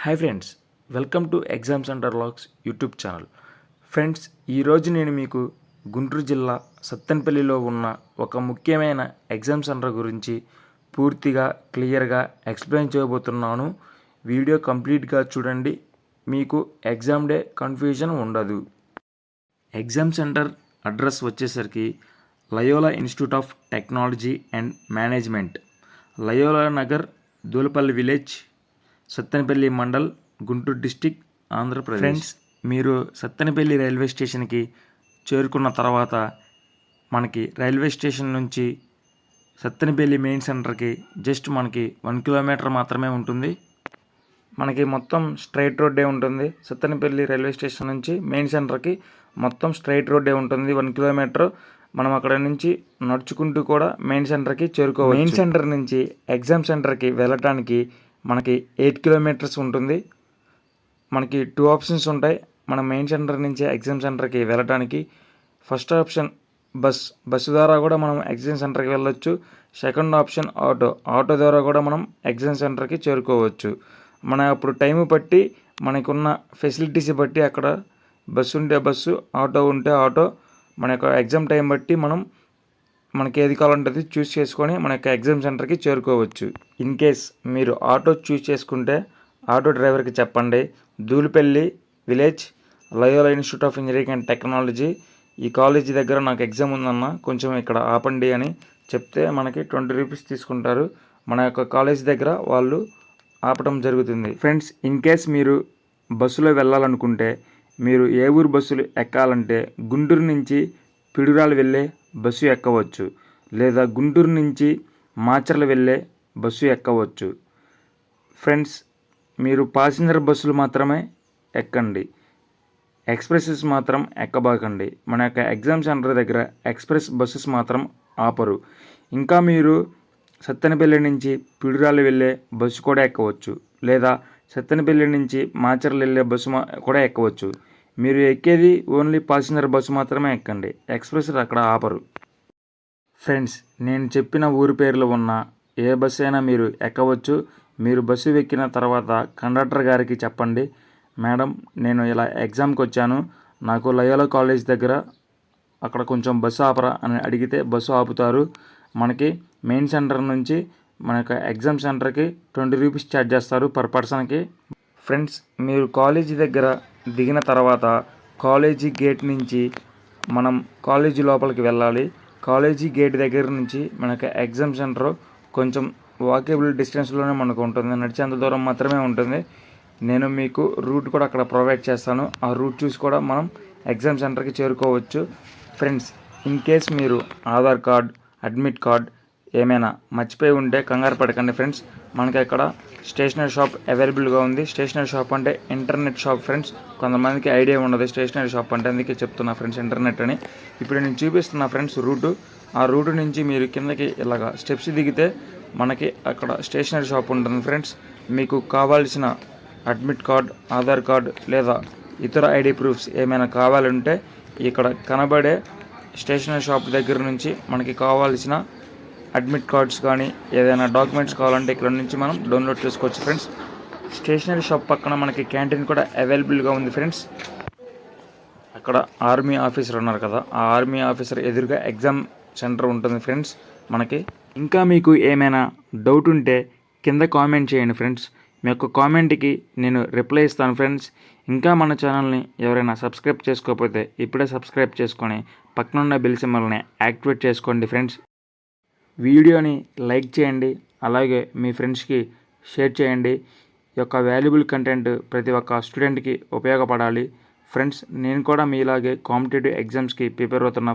Hi friends, welcome to exam centre logs YouTube channel. Friends, ఈరోజు నేను మీకు గుంటూరు జిల్లా సత్తెనపల్లిలో ఉన్న ఒక ముఖ్యమైన ఎగ్జామ్ సెంటర్ గురించి పూర్తిగా క్లియర్గా ఎక్స్ప్లెయిన్ చేయబోతున్నాను. వీడియో కంప్లీట్గా చూడండి, మీకు ఎగ్జామ్ డే కన్ఫ్యూజన్ ఉండదు. ఎగ్జామ్ సెంటర్ అడ్రస్ వచ్చేసరికి Loyola institute of technology and management, Loyola Nagar, Dulapalli village, Sattenapalli mandal, Guntur district, Andhra Pradesh. Friends, మీరు సత్తెనపల్లి రైల్వే స్టేషన్కి చేరుకున్న తర్వాత మనకి రైల్వే స్టేషన్ నుంచి సత్తెనపల్లి మెయిన్ సెంటర్కి జస్ట్ మనకి 1 కిలోమీటర్ మాత్రమే ఉంటుంది. మనకి మొత్తం స్ట్రైట్ రోడ్డే ఉంటుంది. సత్తెనపల్లి రైల్వే స్టేషన్ నుంచి మెయిన్ సెంటర్కి మొత్తం స్ట్రైట్ రోడ్డే ఉంటుంది, 1 కిలోమీటర్. మనం అక్కడ నుంచి నడుచుకుంటూ కూడా మెయిన్ సెంటర్కి చేరుకోవచ్చు. మెయిన్ సెంటర్ నుంచి ఎగ్జామ్ సెంటర్కి వెళ్ళటానికి మనకి 8 కిలోమీటర్స్ ఉంటుంది. మనకి 2 ఆప్షన్స్ ఉంటాయి మన మెయిన్ సెంటర్ నుంచి ఎగ్జామ్ సెంటర్కి వెళ్ళడానికి. ఫస్ట్ ఆప్షన్ బస్సు ద్వారా కూడా మనం ఎగ్జామ్ సెంటర్కి వెళ్ళొచ్చు. సెకండ్ ఆప్షన్ ఆటో ద్వారా కూడా మనం ఎగ్జామ్ సెంటర్కి చేరుకోవచ్చు. మన అప్పుడు టైం బట్టి, మనకున్న ఫెసిలిటీస్ బట్టి, అక్కడ బస్సు ఉంటే బస్సు, ఆటో ఉంటే ఆటో, మన యొక్క ఎగ్జామ్ టైం బట్టి మనకి ఏది కావాలంటే చూస్ చేసుకొని మన యొక్క ఎగ్జామ్ సెంటర్కి చేరుకోవచ్చు. ఇన్ కేస్ మీరు ఆటో చూస్ చేసుకుంటే ఆటో డ్రైవర్కి చెప్పండి, Dulapalli village, Loyola institute of engineering and technology, ఈ కాలేజీ దగ్గర నాకు ఎగ్జామ్ ఉందన్న, కొంచెం ఇక్కడ ఆపండి అని చెప్తే మనకి 20 రూపీస్ తీసుకుంటారు. మన యొక్క కాలేజీ దగ్గర వాళ్ళు ఆపడం జరుగుతుంది. ఫ్రెండ్స్, ఇన్ కేస్ మీరు బస్సులో వెళ్ళాలనుకుంటే, మీరు ఏ ఊరు బస్సులు ఎక్కాలంటే గుంటూరు నుంచి పిడుగురాలు వెళ్ళే బస్సు ఎక్కవచ్చు, లేదా గుంటూరు నుంచి మాచర్ల వెళ్ళే బస్సు ఎక్కవచ్చు. ఫ్రెండ్స్, మీరు ప్యాసింజర్ బస్సులు మాత్రమే ఎక్కండి, ఎక్స్ప్రెసెస్ మాత్రం ఎక్కబాకండి. మన యొక్క ఎగ్జామ్ సెంటర్ దగ్గర ఎక్స్ప్రెస్ బస్సెస్ మాత్రం ఆపరు. ఇంకా మీరు సత్తెనపల్లి నుంచి పిడుగురాలు వెళ్ళే బస్సు కూడా ఎక్కవచ్చు, లేదా సత్తెనపల్లి నుంచి మాచర్ల వెళ్ళే బస్సు కూడా ఎక్కవచ్చు. మీరు ఎక్కేది ఓన్లీ ప్యాసింజర్ బస్సు మాత్రమే ఎక్కండి, ఎక్స్ప్రెస్ అక్కడ ఆపరు. ఫ్రెండ్స్, నేను చెప్పిన ఊరి పేర్లు ఉన్న ఏ బస్సు అయినా మీరు ఎక్కవచ్చు. మీరు బస్సు ఎక్కిన తర్వాత కండక్టర్ గారికి చెప్పండి, మేడం నేను ఇలా ఎగ్జామ్కి వచ్చాను, నాకు లయోలా కాలేజ్ దగ్గర అక్కడ కొంచెం బస్సు ఆపరా అని అడిగితే బస్సు ఆపుతారు. మనకి మెయిన్ సెంటర్ నుంచి మన యొక్క ఎగ్జామ్ సెంటర్కి 20 రూపీస్ ఛార్జ్ చేస్తారు పర్ పర్సన్కి. ఫ్రెండ్స్, మీరు కాలేజీ దగ్గర దిగిన తర్వాత కాలేజీ గేట్ నుంచి మనం కాలేజీ లోపలికి వెళ్ళాలి. కాలేజీ గేట్ దగ్గర నుంచి మనకి ఎగ్జామ్ సెంటర్ కొంచెం వాకేబుల్ డిస్టెన్స్లోనే మనకు ఉంటుంది, నడిచేంత దూరం మాత్రమే ఉంటుంది. నేను మీకు రూట్ కూడా అక్కడ ప్రొవైడ్ చేస్తాను, ఆ రూట్ చూసి కూడా మనం ఎగ్జామ్ సెంటర్కి చేరుకోవచ్చు. ఫ్రెండ్స్, ఇన్ కేస్ మీరు ఆధార్ కార్డ్, అడ్మిట్ కార్డ్ ఏమైనా మర్చిపోయి ఉంటే కంగారు పడకండి. ఫ్రెండ్స్, మనకి అక్కడ స్టేషనరీ షాప్ అవైలబుల్గా ఉంది. స్టేషనరీ షాప్ అంటే ఇంటర్నెట్ షాప్. ఫ్రెండ్స్, కొంతమందికి ఐడియా ఉండదు స్టేషనరీ షాప్ అంటే, అందుకే చెప్తున్నా ఫ్రెండ్స్ ఇంటర్నెట్ అని. ఇప్పుడు నేను చూపిస్తున్నా ఫ్రెండ్స్ రూటు. ఆ రూటు నుంచి మీరు కిందకి ఇలాగా స్టెప్స్ దిగితే మనకి అక్కడ స్టేషనరీ షాప్ ఉంటుంది. ఫ్రెండ్స్, మీకు కావాల్సిన అడ్మిట్ కార్డ్, ఆధార్ కార్డ్ లేదా ఇతర ఐడి ప్రూఫ్స్ ఏమైనా కావాలంటే ఇక్కడ కనబడే స్టేషనరీ షాప్ దగ్గర నుంచి మనకి కావాల్సిన అడ్మిట్ కార్డ్స్ కానీ ఏదైనా డాక్యుమెంట్స్ కావాలంటే ఇక్కడ నుంచి మనం డౌన్లోడ్ చేసుకోవచ్చు. ఫ్రెండ్స్, స్టేషనరీ షాప్ పక్కన మనకి క్యాంటీన్ కూడా అవైలబుల్గా ఉంది. ఫ్రెండ్స్, అక్కడ ఆర్మీ ఆఫీసర్ ఉన్నారు కదా, ఆ ఆర్మీ ఆఫీసర్ ఎదురుగా ఎగ్జామ్ సెంటర్ ఉంటుంది. ఫ్రెండ్స్, మనకి ఇంకా మీకు ఏమైనా డౌట్ ఉంటే కింద కామెంట్ చేయండి. ఫ్రెండ్స్, మీ యొక్క కామెంట్కి నేను రిప్లై ఇస్తాను. ఫ్రెండ్స్, ఇంకా మన ఛానల్ని ఎవరైనా సబ్స్క్రైబ్ చేసుకోకపోతే ఇప్పుడే సబ్స్క్రైబ్ చేసుకొని పక్కన ఉన్న బెల్ సింబల్ని యాక్టివేట్ చేసుకోండి. ఫ్రెండ్స్, వీడియోని లైక్ చేయండి, అలాగే మీ ఫ్రెండ్స్కి షేర్ చేయండి. ఈ యొక్క వాల్యుబుల్ కంటెంట్ ప్రతి ఒక్క స్టూడెంట్కి ఉపయోగపడాలి. ఫ్రెండ్స్, నేను కూడా మీలాగే కాంపిటేటివ్ ఎగ్జామ్స్కి ప్రిపేర్ అవుతున్నా.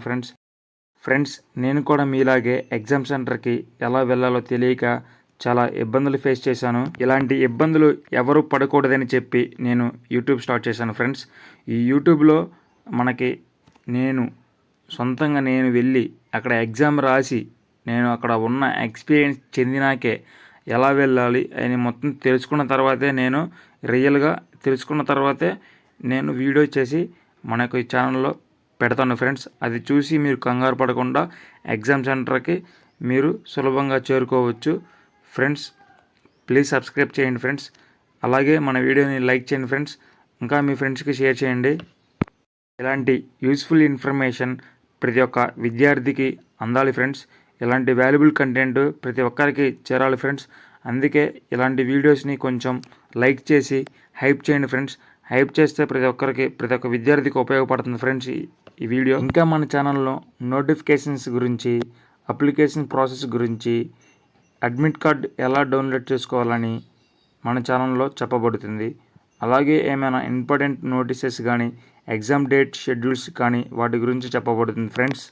ఫ్రెండ్స్, నేను కూడా మీలాగే ఎగ్జామ్ సెంటర్కి ఎలా వెళ్ళాలో తెలియక చాలా ఇబ్బందులు ఫేస్ చేశాను. ఇలాంటి ఇబ్బందులు ఎవరు పడకూడదని చెప్పి నేను యూట్యూబ్ స్టార్ట్ చేశాను. ఫ్రెండ్స్, ఈ యూట్యూబ్లో మనకి సొంతంగా నేను వెళ్ళి అక్కడ ఎగ్జామ్ రాసి నేను అక్కడ ఉన్న ఎక్స్పీరియన్స్ చెందినాకే ఎలా వెళ్ళాలి అని మొత్తం తెలుసుకున్న తర్వాతే నేను వీడియో చేసి మనకు ఈ ఛానల్లో పెడతాను. ఫ్రెండ్స్, అది చూసి మీరు కంగారు పడకుండా ఎగ్జామ్ సెంటర్కి మీరు సులభంగా చేరుకోవచ్చు. ఫ్రెండ్స్, ప్లీజ్ సబ్స్క్రైబ్ చేయండి. ఫ్రెండ్స్, అలాగే మన వీడియోని లైక్ చేయండి ఫ్రెండ్స్. ఇంకా మీ ఫ్రెండ్స్కి షేర్ చేయండి. ఇలాంటి యూస్ఫుల్ ఇన్ఫర్మేషన్ ప్రతి ఒక్క విద్యార్థికి అందాలి ఫ్రెండ్స్. ఇలాంటి వాల్యుబుల్ కంటెంట్ ప్రతి ఒక్కరికి చేరాలి ఫ్రెండ్స్. అందుకే ఇలాంటి వీడియోస్ని కొంచెం లైక్ చేసి హైప్ చేయండి ఫ్రెండ్స్. హైప్ చేస్తే ప్రతి ఒక్క విద్యార్థికి ఉపయోగపడుతుంది ఫ్రెండ్స్ ఈ వీడియో. ఇంకా మన ఛానల్లో నోటిఫికేషన్స్ గురించి, అప్లికేషన్ ప్రాసెస్ గురించి, అడ్మిట్ కార్డ్ ఎలా డౌన్లోడ్ చేసుకోవాలని మన ఛానల్లో చెప్పబడుతుంది. అలాగే ఏమైనా ఇంపార్టెంట్ నోటీసెస్ కానీ, ఎగ్జామ్ డేట్ షెడ్యూల్స్ కానీ వాటి గురించి చెప్పబడుతుంది ఫ్రెండ్స్.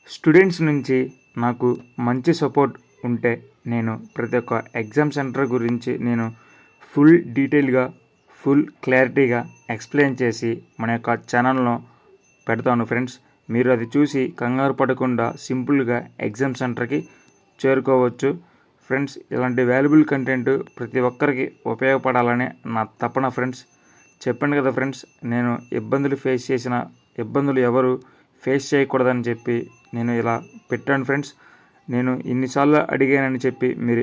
స్టూడెంట్స్ నుంచి నాకు మంచి సపోర్ట్ ఉంటే నేను ప్రతి ఒక్క ఎగ్జామ్ సెంటర్ గురించి నేను ఫుల్ డీటెయిల్గా, ఫుల్ క్లారిటీగా ఎక్స్ప్లెయిన్ చేసి మన యొక్క ఛానల్లో పెడతాను ఫ్రెండ్స్. మీరు అది చూసి కంగారు పడకుండా సింపుల్గా ఎగ్జామ్ సెంటర్కి చేరుకోవచ్చు ఫ్రెండ్స్. ఇలాంటి వాల్యుబుల్ కంటెంట్ ప్రతి ఒక్కరికి ఉపయోగపడాలని నా తపన ఫ్రెండ్స్. చెప్పండి కదా ఫ్రెండ్స్, నేను ఇబ్బందులు ఎవరు ఫేస్ చేయకూడదని చెప్పి నేను ఇలా పెట్టాను ఫ్రెండ్స్. నేను ఇన్నిసార్లు అడిగానని చెప్పి మీరు